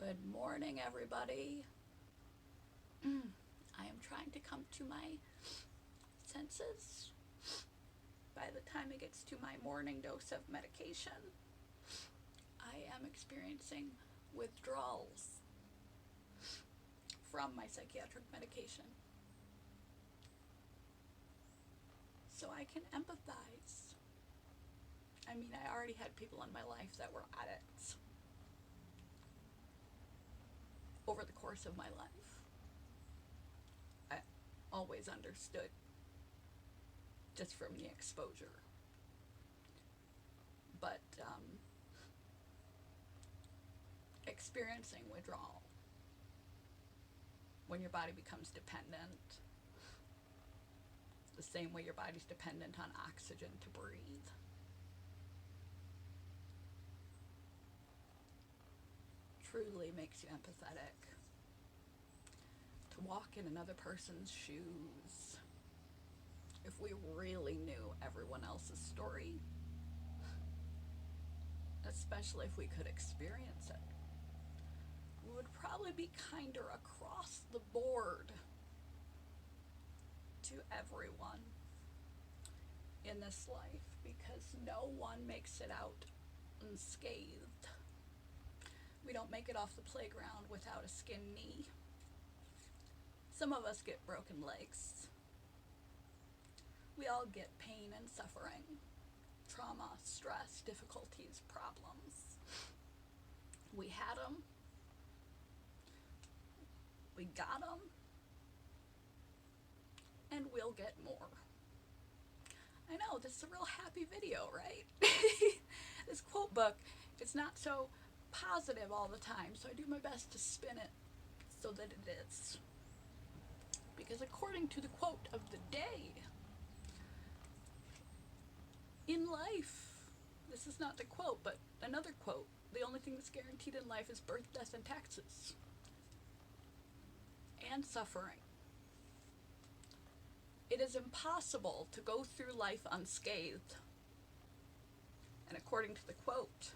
Good morning, everybody. I am trying to come to my senses. By the time it gets to my morning dose of medication, I am experiencing withdrawals from my psychiatric medication. So I can empathize. I mean, I already had people in my life that were addicts over the course of my life. I always understood just from the exposure. But experiencing withdrawal, when your body becomes dependent, the same way your body's dependent on oxygen to breathe. Truly makes you empathetic. To walk in another person's shoes. If we really knew everyone else's story, especially if we could experience it, we would probably be kinder across the board to everyone in this life, because no one makes it out unscathed. We don't make it off the playground without a skinned knee. Some of us get broken legs. We all get pain and suffering, trauma, stress, difficulties, problems. We had them. We got them. And we'll get more. I know, this is a real happy video, right? This quote book, it's not so positive all the time, so I do my best to spin it so that it is. Because according to the quote of the day, in life, this is not the quote, but another quote, the only thing that's guaranteed in life is birth, death, and taxes. And suffering. It is impossible to go through life unscathed. And according to the quote,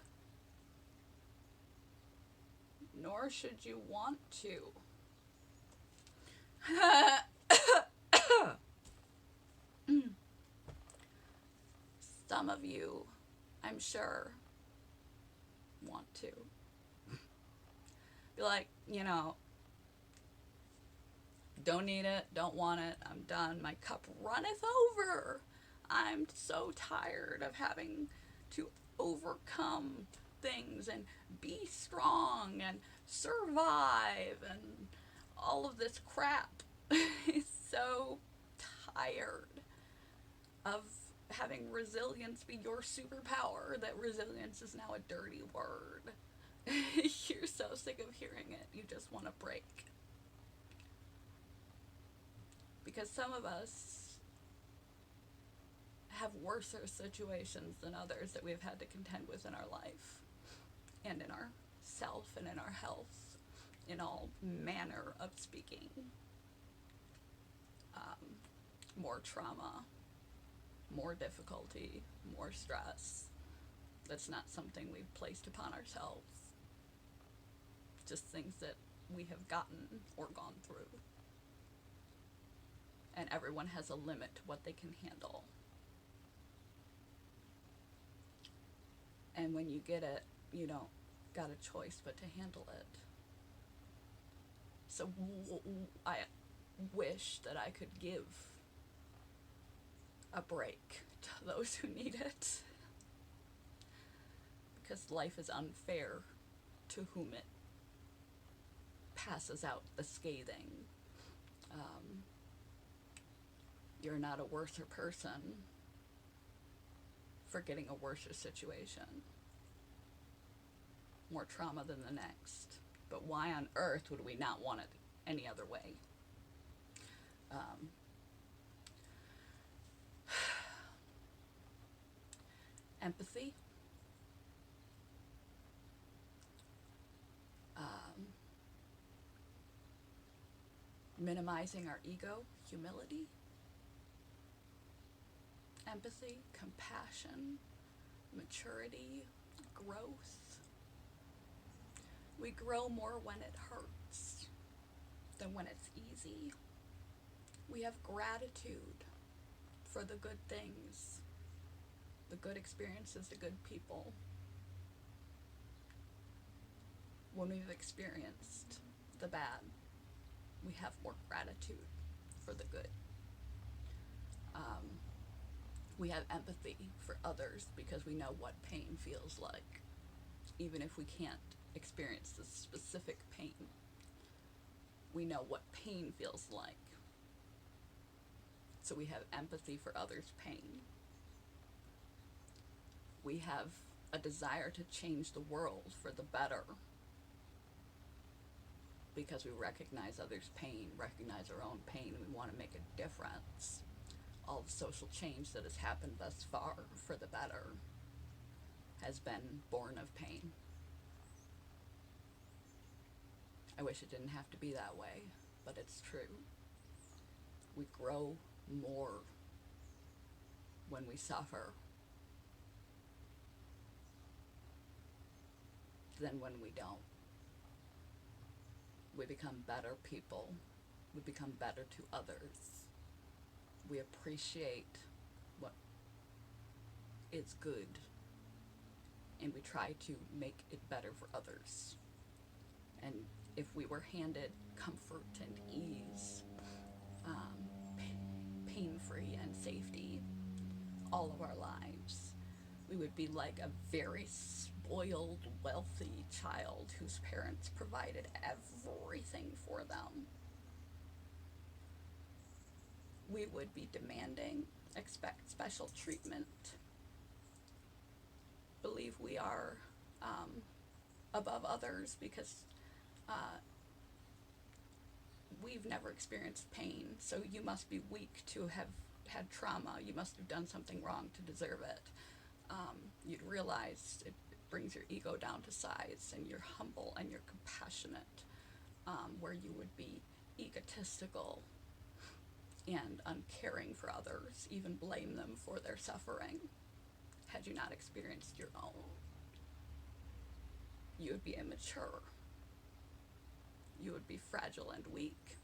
nor should you want to. Some of you, I'm sure, want to. Be like, don't need it, don't want it, I'm done, my cup runneth over. I'm so tired of having to overcome things and be strong and survive and all of this crap. So tired of having resilience be your superpower that resilience is now a dirty word. You're so sick of hearing it, you just want to break. Because some of us have worse situations than others that we've had to contend with in our life and in our self and in our health, in all manner of speaking. More trauma, more difficulty, more stress. That's not something we've placed upon ourselves. Just things that we have gotten or gone through. And everyone has a limit to what they can handle. And when you get it, you don't got a choice but to handle it. So I wish that I could give a break to those who need it. Because life is unfair to whom it passes out the scathing. You're not a worser person for getting a worser situation. More trauma than the next. But why on earth would we not want it any other way? Empathy. Minimizing our ego, humility. Empathy, compassion, maturity, growth. We grow more when it hurts than when it's easy. We have gratitude for the good things, the good experiences, the good people. When we've experienced the bad, we have more gratitude for the good. We have empathy for others because we know what pain feels like, even if we can't experience the specific pain. We know what pain feels like. So we have empathy for others' pain. We have a desire to change the world for the better because we recognize others' pain, recognize our own pain, and we want to make a difference. All the social change that has happened thus far for the better has been born of pain. I wish it didn't have to be that way, but it's true. We grow more when we suffer than when we don't. We become better people. We become better to others. We appreciate what is good, and we try to make it better for others. And if we were handed comfort and ease, pain-free and safety all of our lives, we would be like a very spoiled, wealthy child whose parents provided everything for them. We would be demanding, expect special treatment, believe we are above others because we've never experienced pain, so you must be weak to have had trauma. You must have done something wrong to deserve it. You'd realize it brings your ego down to size, and you're humble and you're compassionate, where you would be egotistical and uncaring for others, even blame them for their suffering, had you not experienced your own. You would be immature. You would be fragile and weak.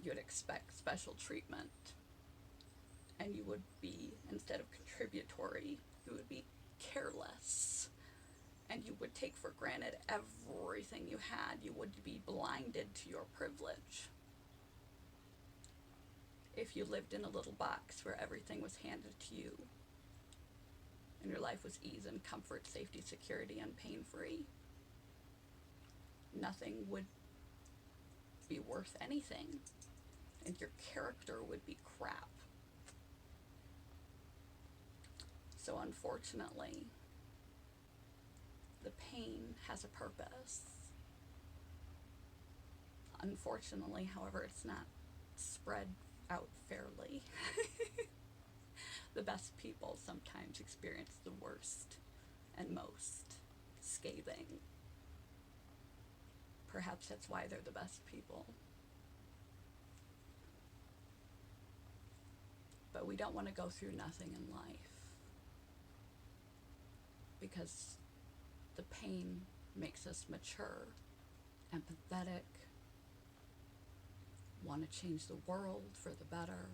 You would expect special treatment. And you would be, instead of contributory, you would be careless. And you would take for granted everything you had. You would be blinded to your privilege. If you lived in a little box where everything was handed to you, and your life was ease and comfort, safety, security, and pain-free, nothing would be worth anything, and your character would be crap. So unfortunately, the pain has a purpose. Unfortunately, however, it's not spread out fairly. The best people sometimes experience the worst and most scathing. Perhaps that's why they're the best people. But we don't want to go through nothing in life, because the pain makes us mature, empathetic, want to change the world for the better,